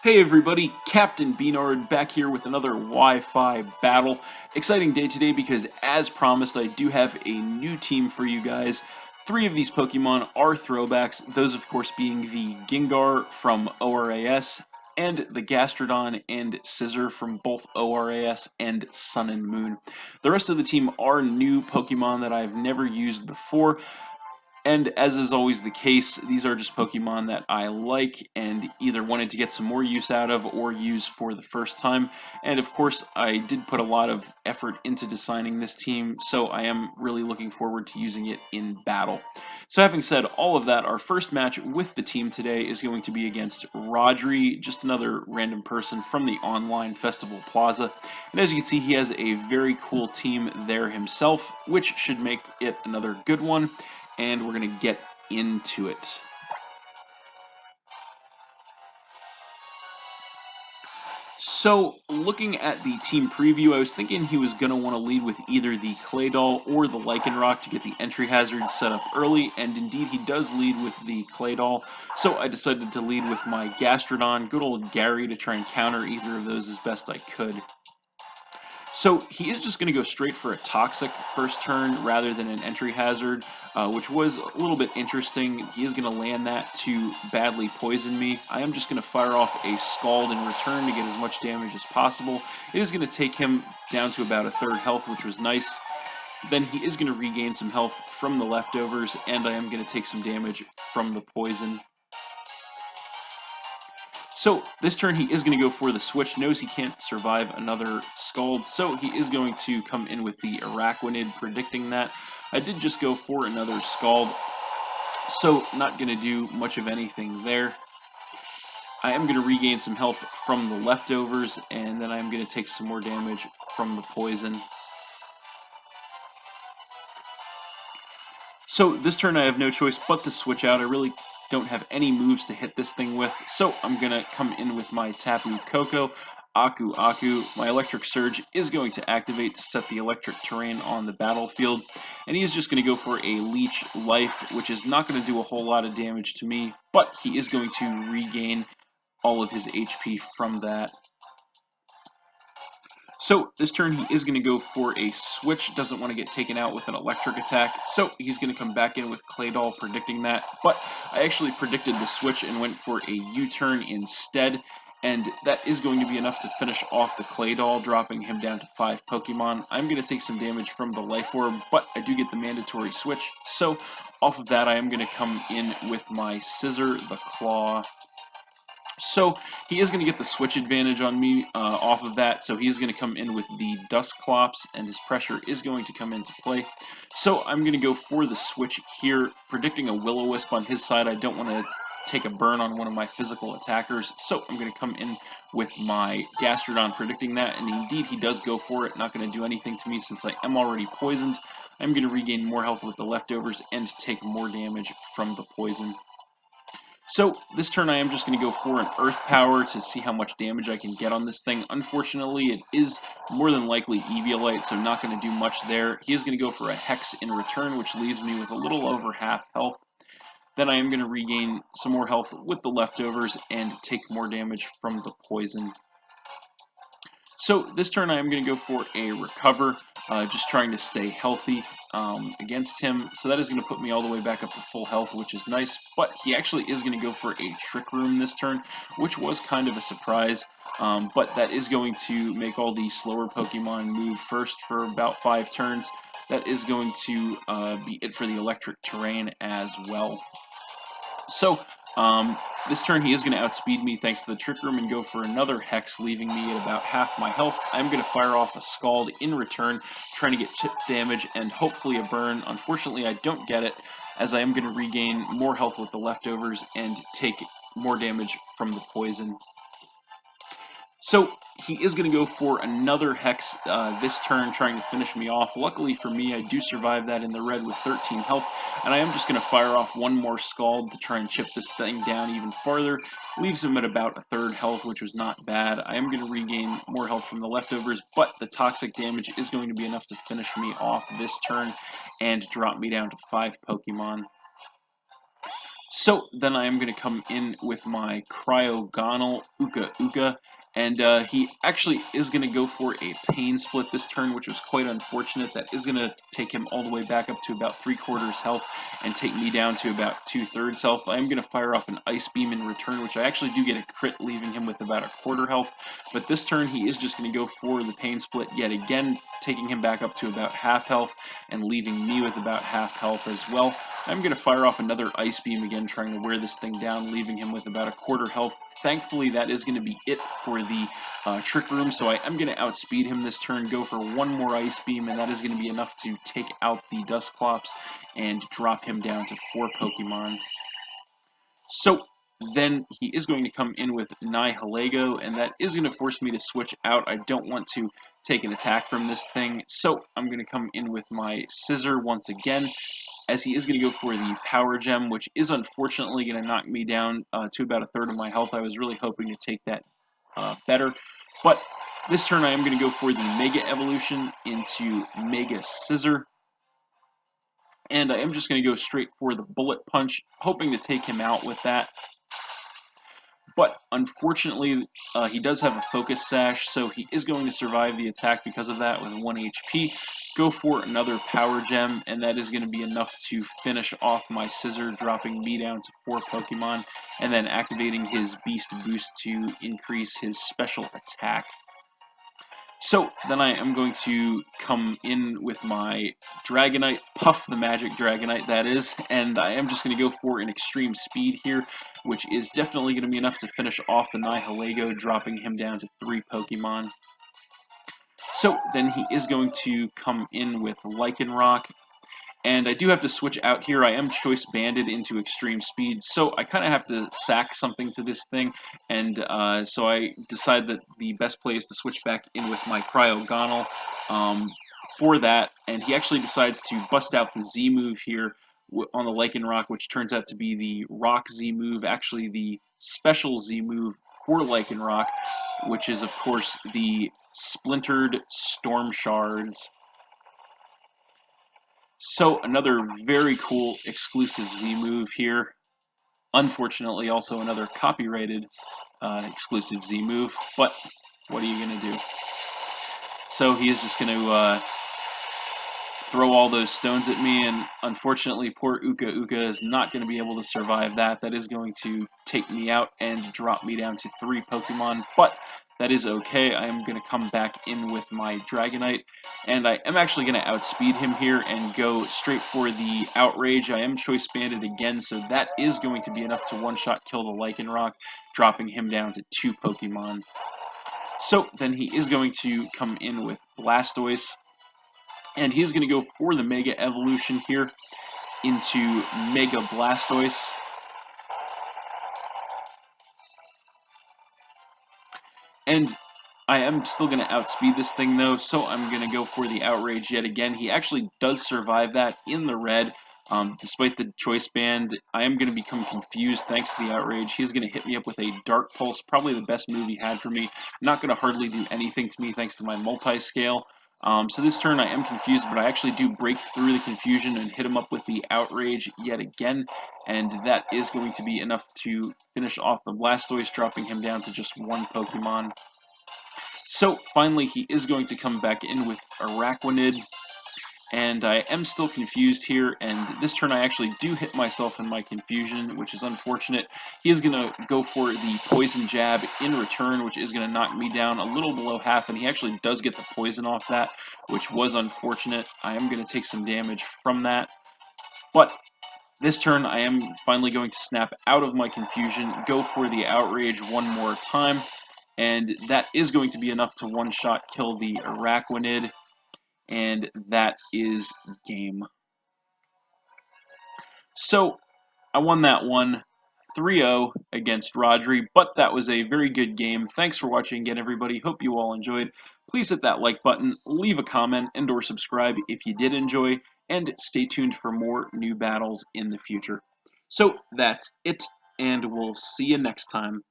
Hey everybody, Captain B-Nard back here with another Wi-Fi battle. Exciting day today because as promised I do have a new team for you guys. Three of these Pokemon are throwbacks, those of course being the Gengar from ORAS and the Gastrodon and Scizor from both ORAS and Sun and Moon. The rest of the team are new Pokemon that I've never used before. And as is always the case, these are just Pokemon that I like and either wanted to get some more use out of or use for the first time. And of course, I did put a lot of effort into designing this team, so I am really looking forward to using it in battle. So having said all of that, our first match with the team today is going to be against Rodry, just another random person from the online Festival Plaza. And as you can see, he has a very cool team there himself, which should make it another good one. And we're going to get into it. So, looking at the team preview, I was thinking he was going to want to lead with either the Claydol or the Lycanroc to get the entry hazards set up early, and indeed he does lead with the Claydol. So I decided to lead with my Gastrodon, good old Gary, to try and counter either of those as best I could. So he is just going to go straight for a Toxic first turn rather than an entry hazard, which was a little bit interesting. He is going to land that to badly poison me. I am just going to fire off a Scald in return to get as much damage as possible. It is going to take him down to about a third health, which was nice. Then he is going to regain some health from the leftovers, and I am going to take some damage from the poison. So this turn he is going to go for the switch, knows he can't survive another Scald, so he is going to come in with the Araquanid, predicting that. I did just go for another Scald, so not going to do much of anything there. I am going to regain some health from the leftovers, and then I'm going to take some more damage from the poison. So this turn I have no choice but to switch out. I really don't have any moves to hit this thing with, so I'm going to come in with my Tapu Koko, Aku Aku. My Electric Surge is going to activate to set the electric terrain on the battlefield, and he is just going to go for a Leech Life, which is not going to do a whole lot of damage to me, but he is going to regain all of his HP from that. So this turn he is going to go for a switch, doesn't want to get taken out with an electric attack, so he's going to come back in with Claydol, predicting that, but I actually predicted the switch and went for a U-turn instead, and that is going to be enough to finish off the Claydol, dropping him down to 5 Pokemon. I'm going to take some damage from the Life Orb, but I do get the mandatory switch, so off of that I am going to come in with my Scizor, the Claw. So he is going to get the switch advantage on me off of that, so he is going to come in with the Dusclops, and his pressure is going to come into play. So I'm going to go for the switch here, predicting a Will-O-Wisp on his side. I don't want to take a burn on one of my physical attackers, so I'm going to come in with my Gastrodon, predicting that, and indeed he does go for it. Not going to do anything to me since I am already poisoned. I'm going to regain more health with the leftovers and take more damage from the poison. So this turn I am just going to go for an Earth Power to see how much damage I can get on this thing. Unfortunately, it is more than likely Eviolite, so not going to do much there. He is going to go for a Hex in return, which leaves me with a little over half health. Then I am going to regain some more health with the leftovers and take more damage from the poison. So this turn I am going to go for a Recover, just trying to stay healthy against him. So that is going to put me all the way back up to full health, which is nice. But he actually is going to go for a Trick Room this turn, which was kind of a surprise. But that is going to make all the slower Pokemon move first for about 5 turns. That is going to be it for the electric terrain as well. So, this turn he is going to outspeed me thanks to the Trick Room and go for another Hex, leaving me at about half my health. I'm going to fire off a Scald in return, trying to get chip damage and hopefully a burn. Unfortunately, I don't get it, as I am going to regain more health with the leftovers and take more damage from the poison. So he is going to go for another Hex this turn, trying to finish me off. Luckily for me, I do survive that in the red with 13 health, and I am just going to fire off one more Scald to try and chip this thing down even farther. Leaves him at about a third health, which was not bad. I am going to regain more health from the leftovers, but the toxic damage is going to be enough to finish me off this turn and drop me down to 5 Pokemon. So then I am going to come in with my Cryogonal Uka Uka, and he actually is going to go for a Pain Split this turn, which was quite unfortunate. That is going to take him all the way back up to about 3/4 health and take me down to about 2/3 health. I am going to fire off an Ice Beam in return, which I actually do get a crit, leaving him with about 1/4 health. But this turn he is just going to go for the Pain Split yet again, taking him back up to about half health and leaving me with about half health as well. I'm going to fire off another Ice Beam again, trying to wear this thing down, leaving him with about 1/4 health. Thankfully, that is going to be it for the Trick Room, so I am going to outspeed him this turn, go for one more Ice Beam, and that is going to be enough to take out the Dusclops and drop him down to 4 Pokemon. So then he is going to come in with Nihilego, and that is going to force me to switch out. I don't want to take an attack from this thing, so I'm going to come in with my Scissor once again, as he is going to go for the Power Gem, which is unfortunately going to knock me down to about 1/3 of my health. I was really hoping to take that better, but this turn I am going to go for the Mega Evolution into Mega Scissor, and I am just going to go straight for the Bullet Punch, hoping to take him out with that. But unfortunately, he does have a Focus Sash, so he is going to survive the attack because of that with 1 HP. Go for another Power Gem, and that is going to be enough to finish off my Scissor, dropping me down to 4 Pokemon, and then activating his Beast Boost to increase his special attack. So then I am going to come in with my Dragonite, Puff the Magic Dragonite that is, and I am just going to go for an Extreme Speed here, which is definitely going to be enough to finish off the Nihilego, dropping him down to 3 Pokemon. So then he is going to come in with Lycanroc, and I do have to switch out here. I am Choice Banded into Extreme Speed, so I kind of have to sack something to this thing, and so I decide that the best play is to switch back in with my Cryogonal for that, and he actually decides to bust out the Z move here on the Lycanroc, which turns out to be the Rock Z move, actually the special Z move for Lycanroc, which is, of course, the Splintered Storm Shards. So another very cool exclusive Z move here. Unfortunately, also another copyrighted exclusive Z move, but what are you going to do? So he is just going to throw all those stones at me, and unfortunately poor Uka Uka is not going to be able to survive that. That is going to take me out and drop me down to 3 Pokemon, but that is okay. I am going to come back in with my Dragonite, and I am actually going to outspeed him here and go straight for the Outrage. I am Choice Banded again, so that is going to be enough to one-shot kill the Lycanroc, dropping him down to 2 Pokemon. So then he is going to come in with Blastoise, and he's going to go for the Mega Evolution here into Mega Blastoise. And I am still going to outspeed this thing though, so I'm going to go for the Outrage yet again. He actually does survive that in the red. Despite the Choice Band, I am going to become confused thanks to the Outrage. He's going to hit me up with a Dark Pulse, probably the best move he had for me. Not going to hardly do anything to me thanks to my Multiscale. So this turn I am confused, but I actually do break through the confusion and hit him up with the Outrage yet again, and that is going to be enough to finish off the Blastoise, dropping him down to just 1 Pokemon. So finally he is going to come back in with Araquanid, and I am still confused here, and this turn I actually do hit myself in my confusion, which is unfortunate. He is going to go for the Poison Jab in return, which is going to knock me down a little below half, and he actually does get the poison off that, which was unfortunate. I am going to take some damage from that, but this turn I am finally going to snap out of my confusion, go for the Outrage one more time, and that is going to be enough to one-shot kill the Araquanid, and that is game. So I won that one 3-0 against Rodry, but that was a very good game. Thanks for watching again, everybody. Hope you all enjoyed. Please hit that like button, leave a comment, and or subscribe if you did enjoy, and stay tuned for more new battles in the future. So that's it, and we'll see you next time.